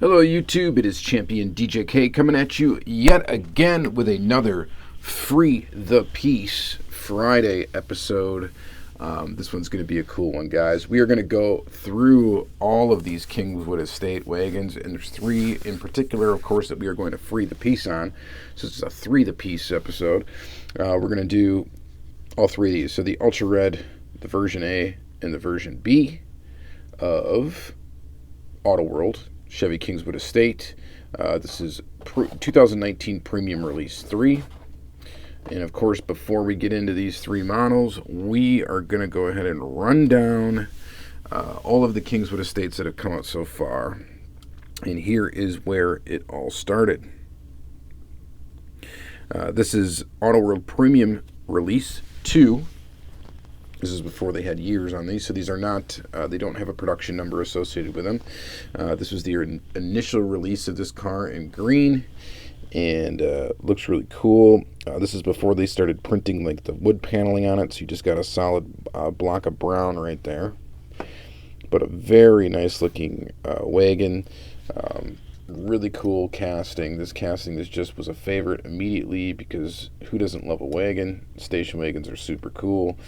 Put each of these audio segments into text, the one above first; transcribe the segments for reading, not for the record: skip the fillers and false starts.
Hello YouTube, it is Championdjk coming at you yet again with another Free the Piece Friday episode. This one's going to be a cool one, guys. We are going to go through all of these Kingswood Estate Wagons, and there's three in particular, of course, that we are going to free the piece on. So it's a Free the Piece episode. We're going to do all three of these. So the Ultra Red, the version A, and the version B of Auto World Chevy Kingswood Estate. This is 2019 Premium Release 3. And of course, before we get into these three models, we are going to go ahead and run down all of the Kingswood Estates that have come out so far. And here is where it all started. This is Auto World Premium Release 2. This is before they had years on these, so these are not, they don't have a production number associated with them. This was the initial release of this car in green, and looks really cool. This is before they started printing like the wood paneling on it, so you just got a solid block of brown right there. But a very nice looking wagon. Really cool casting. This casting just was a favorite immediately because who doesn't love a wagon? Station wagons are super cool,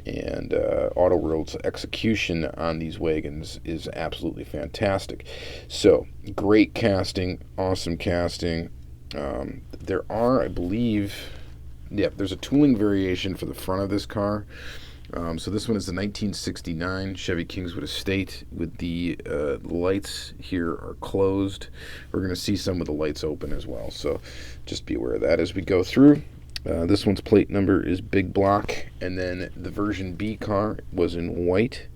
and Auto World's execution on these wagons is absolutely fantastic. So great casting, awesome casting. There are, I believe, there's a tooling variation for the front of this car. So this one is the 1969 Chevy Kingswood Estate with the lights here are closed. We're going to see some with the lights open as well, so just be aware of that as we go through. This one's plate number is Big Block, and then the version B car was in white,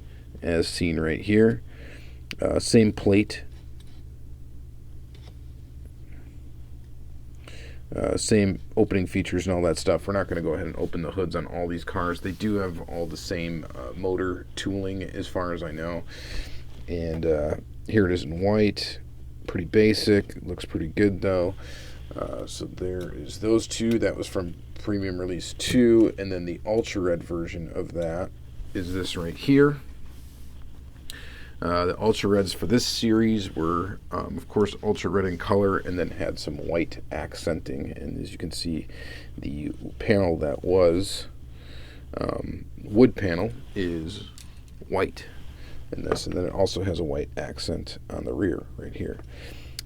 as seen right here. Same plate. Same opening features and all that stuff. We're not going to go ahead and open the hoods on all these cars. They do have all the same motor tooling as far as I know. And here it is in white. Pretty basic. It looks pretty good though. So there is those two. That was from Premium Release 2. And then the Ultra Red version of that is this right here. The Ultra Reds for this series were, of course, Ultra Red in color and then had some white accenting. And as you can see, the panel that was wood panel is white in this. And then it also has a white accent on the rear right here.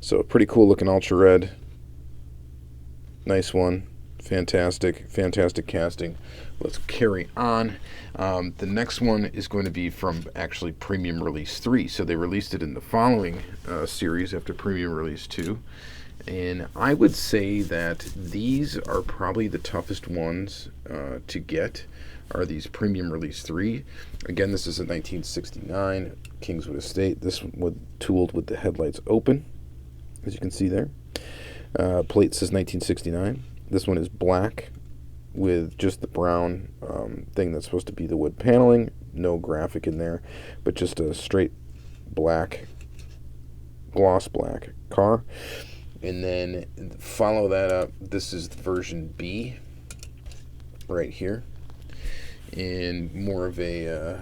So pretty cool looking Ultra Red. Nice one. Fantastic casting. Let's carry on. The next one is going to be from actually Premium Release 3. So they released it in the following series after Premium Release 2. And I would say that these are probably the toughest ones to get, are these Premium Release 3. Again, this is a 1969 Kingswood Estate. This one was tooled with the headlights open, as you can see there. Plate says 1969. This one is black with just the brown thing that's supposed to be the wood paneling. No graphic in there, but just a straight black, gloss black car. And then follow that up. This is the version B right here. And more of a,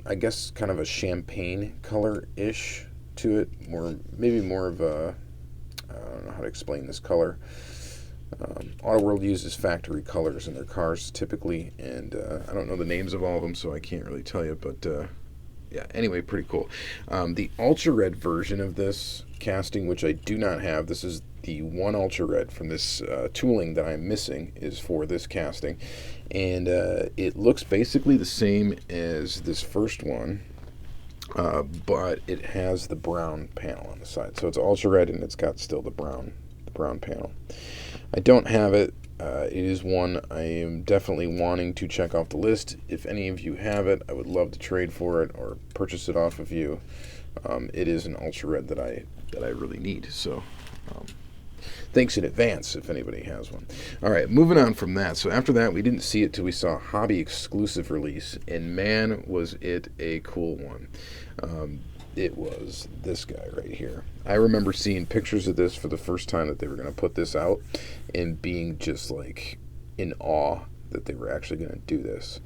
I guess, kind of a champagne color-ish to it. Maybe more of a, I don't know how to explain this color. Auto World uses factory colors in their cars typically, and I don't know the names of all of them, so I can't really tell you, but yeah, anyway, pretty cool. The Ultra Red version of this casting, which I do not have, this is the one Ultra Red from this tooling that I'm missing, is for this casting, and it looks basically the same as this first one, but it has the brown panel on the side. So it's Ultra Red and it's got still the brown panel. I don't have it. It is one I am definitely wanting to check off the list. If any of you have it, I would love to trade for it or purchase it off of you. It is an Ultra Red that I really need. So thanks in advance if anybody has one. All right, moving on from that. So after that, we didn't see it till we saw a hobby exclusive release, and man, was it a cool one. It was this guy right here. I remember seeing pictures of this for the first time that they were going to put this out and being just like in awe that they were actually going to do this.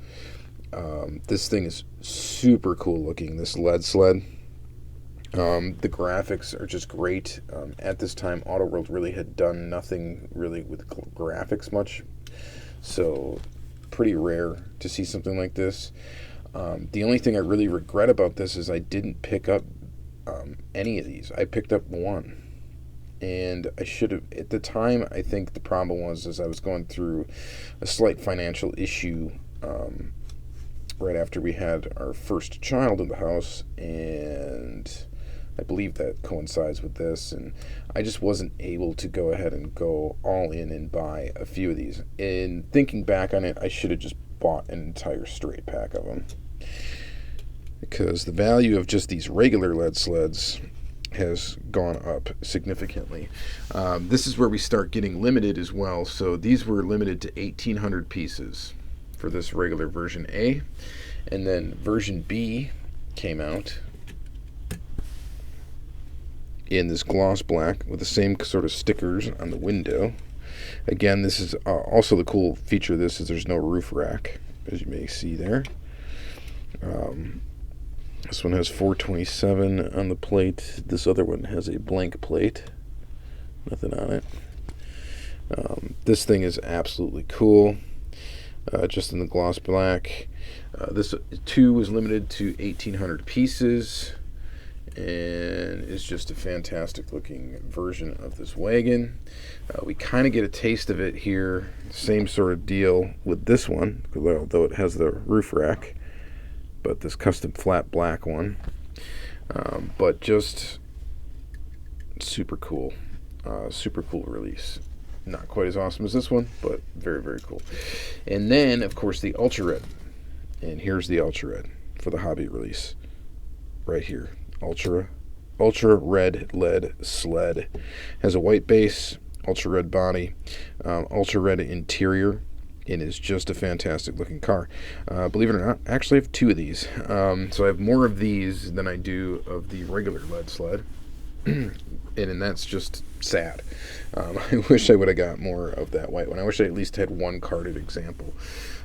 This thing is super cool looking, this lead sled. The graphics are just great. At this time, Autoworld really had done nothing really with graphics much, so pretty rare to see something like this. The only thing I really regret about this is I didn't pick up any of these. I picked up one, and I should have. At the time, I think the problem was I was going through a slight financial issue right after we had our first child in the house, and I believe that coincides with this, and I just wasn't able to go ahead and go all in and buy a few of these. And thinking back on it, I should have just bought an entire straight pack of them, because the value of just these regular lead sleds has gone up significantly. This is where we start getting limited as well. So these were limited to 1,800 pieces for this regular version A, and then version B came out in this gloss black with the same sort of stickers on the window. Again, this is also the cool feature of this is there's no roof rack, as you may see there. This one has 427 on the plate. This other one has a blank plate, nothing on it. This thing is absolutely cool, just in the gloss black. This too was limited to 1,800 pieces, and is just a fantastic looking version of this wagon. We kind of get a taste of it here, same sort of deal with this one, although it has the roof rack, but this custom flat black one. But just super cool release. Not quite as awesome as this one, but very, very cool. And then, of course, the Ultra Red. And here's the Ultra Red for the hobby release right here. Ultra Red Lead Sled. Has a white base, Ultra Red body, Ultra Red interior. It is just a fantastic looking car. Believe it or not, I actually have two of these. So I have more of these than I do of the regular lead sled. And that's just sad. I wish I would have got more of that white one. I wish I at least had one carded example,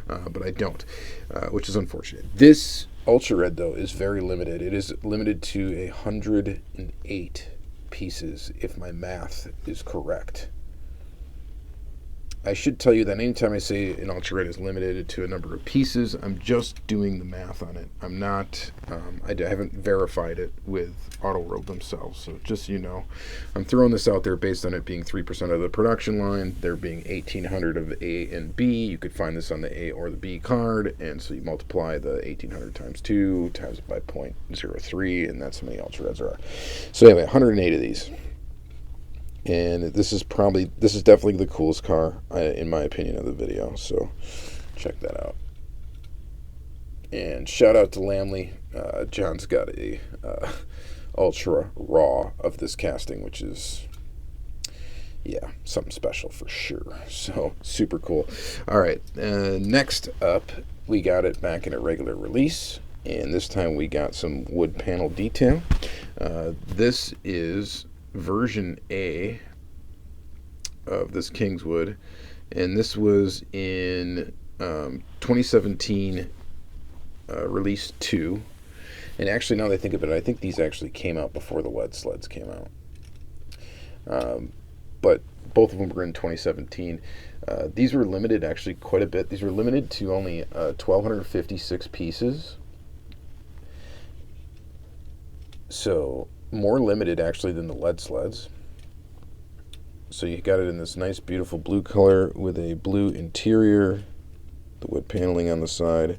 but I don't, which is unfortunate. This Ultra Red, though, is very limited. It is limited to 108 pieces, if my math is correct. I should tell you that anytime I say an Ultra Red is limited to a number of pieces, I'm just doing the math on it. I'm not, I haven't verified it with Autoworld themselves, so just so you know. I'm throwing this out there based on it being 3% of the production line, there being 1,800 of A and B. You could find this on the A or the B card, and so you multiply the 1,800 times 2, times it by 0.03, and that's how many Ultra Reds there are. So anyway, 108 of these. And this is definitely the coolest car, in my opinion, of the video. So check that out. And shout out to Lamley. John's got a ultra raw of this casting, which is, yeah, something special for sure. So super cool. All right, next up, we got it back in a regular release, and this time we got some wood panel detail. This is version A of this Kingswood, and this was in 2017 release 2. And actually, now that I think of it, I think these actually came out before the lead sleds came out, but both of them were in 2017. These were limited actually quite a bit. These were limited to only 1,256 pieces, so more limited actually than the lead sleds. So you got it in this nice beautiful blue color with a blue interior, the wood paneling on the side.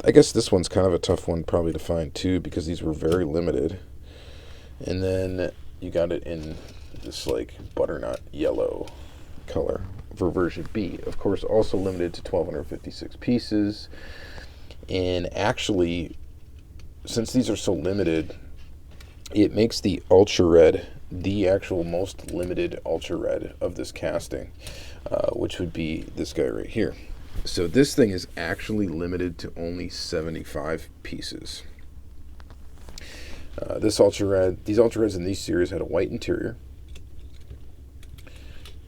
I guess this one's kind of a tough one probably to find too, because these were very limited. And then you got it in this like butternut yellow color for version B. Of course, also limited to 1,256 pieces. And actually, since these are so limited, it makes the Ultra Red the actual most limited Ultra Red of this casting, which would be this guy right here. So this thing is actually limited to only 75 pieces. These Ultra Reds in these series had a white interior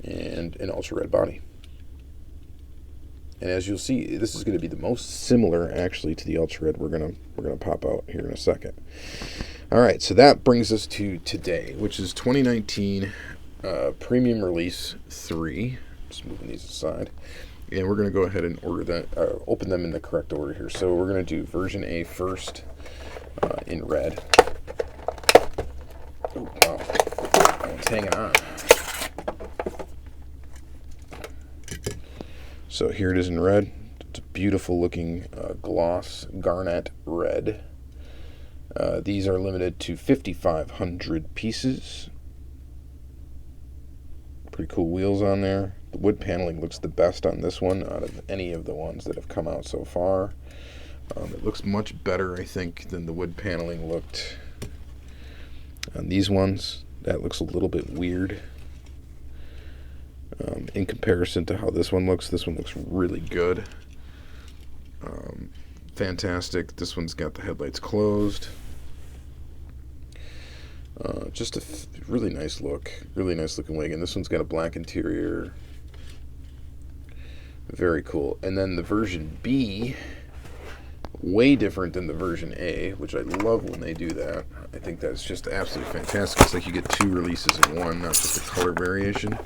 and an Ultra Red body. And as you'll see, this is going to be the most similar actually to the Ultra Red we're gonna pop out here in a second. All right, so that brings us to today, which is 2019 Premium Release 3. Just moving these aside. And we're going to go ahead and order that, open them in the correct order here. So we're going to do version A first in red. Oh, wow. It's hanging on. So here it is in red. It's a beautiful looking gloss garnet red. These are limited to 5,500 pieces. Pretty cool wheels on there. The wood paneling looks the best on this one out of any of the ones that have come out so far. It looks much better, I think, than the wood paneling looked on these ones. That looks a little bit weird. In comparison to how this one looks really good. Fantastic. This one's got the headlights closed. Just a really nice look. Really nice looking wagon. This one's got a black interior. Very cool. And then the version B, way different than the version A, which I love when they do that. I think that's just absolutely fantastic. It's like you get two releases in one, not just a color variation.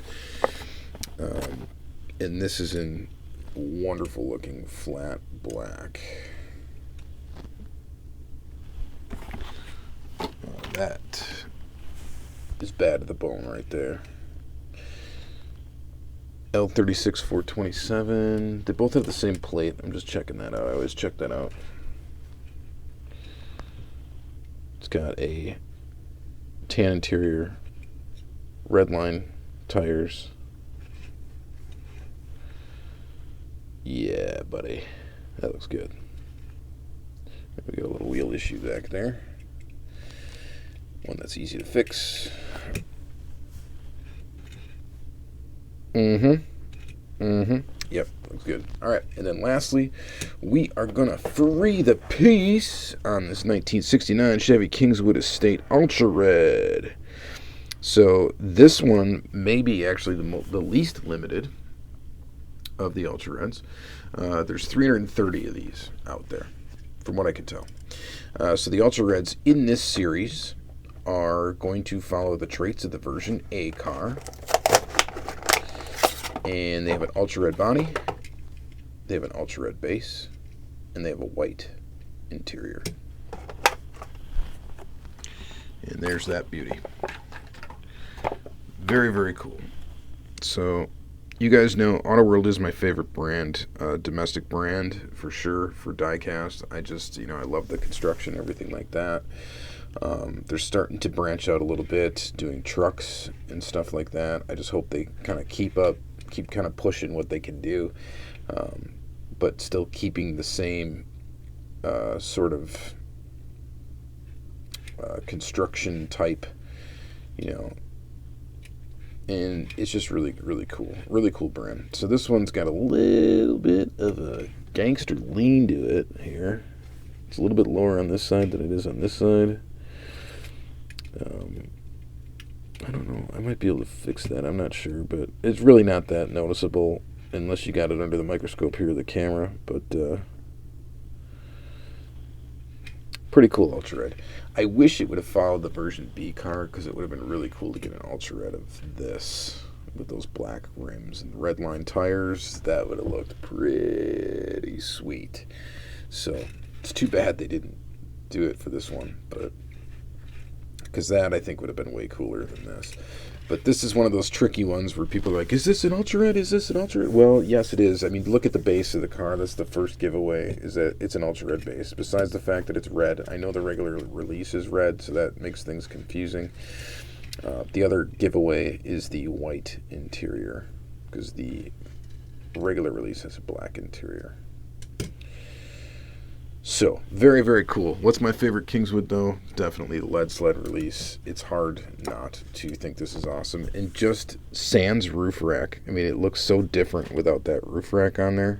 And this is in wonderful looking flat black. That is bad to the bone right there. L36 427. They both have the same plate. I'm just checking that out. I always check that out. It's got a tan interior, red line tires. Yeah, buddy. That looks good. We got a little wheel issue back there. One that's easy to fix. Yep, looks good. Alright, and then lastly, we are going to free the piece on this 1969 Chevy Kingswood Estate Ultra Red. So this one may be actually the least limited of the Ultra Reds. There's 330 of these out there, from what I can tell. So the Ultra Reds in this series are going to follow the traits of the version A car. And they have an ultra red body, they have an ultra red base, and they have a white interior. And there's that beauty. Very, very cool. So, you guys know Auto World is my favorite brand, domestic brand for sure, for Diecast. I just, I love the construction, everything like that. They're starting to branch out a little bit, doing trucks and stuff like that. I just hope they kind of keep kind of pushing what they can do, but still keeping the same sort of construction type, and it's just really, really cool brand. So this one's got a little bit of a gangster lean to it here. It's a little bit lower on this side than it is on this side. I don't know. I might be able to fix that. I'm not sure, but it's really not that noticeable unless you got it under the microscope here, the camera. But pretty cool Ultra Red. I wish it would have followed the version B car, because it would have been really cool to get an Ultra Red of this with those black rims and red line tires. That would have looked pretty sweet. So it's too bad they didn't do it for this one, but because that I think would have been way cooler than this. But this is one of those tricky ones where people are like, is this an Ultra Red? Is this an Ultra Red? Well, yes, it is. I mean, look at the base of the car. That's the first giveaway, is that it's an Ultra Red base. Besides the fact that it's red. I know the regular release is red, so that makes things confusing. The other giveaway is the white interior, because the regular release has a black interior. So, very, very cool. What's my favorite Kingswood, though? Definitely the lead sled release. It's hard not to think this is awesome. And just sans roof rack. I mean, it looks so different without that roof rack on there.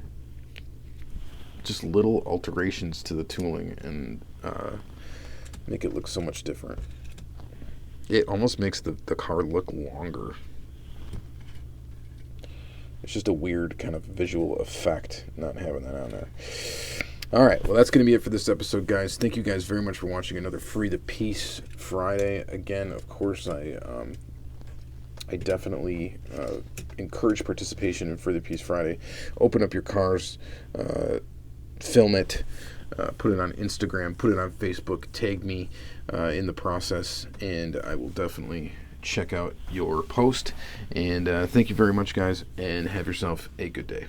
Just little alterations to the tooling and make it look so much different. It almost makes the car look longer. It's just a weird kind of visual effect not having that on there. All right, well, that's going to be it for this episode, guys. Thank you guys very much for watching another Free the Piece Friday. Again, of course, I definitely encourage participation in Free the Piece Friday. Open up your cars, film it, put it on Instagram, put it on Facebook, tag me in the process, and I will definitely check out your post. And thank you very much, guys, and have yourself a good day.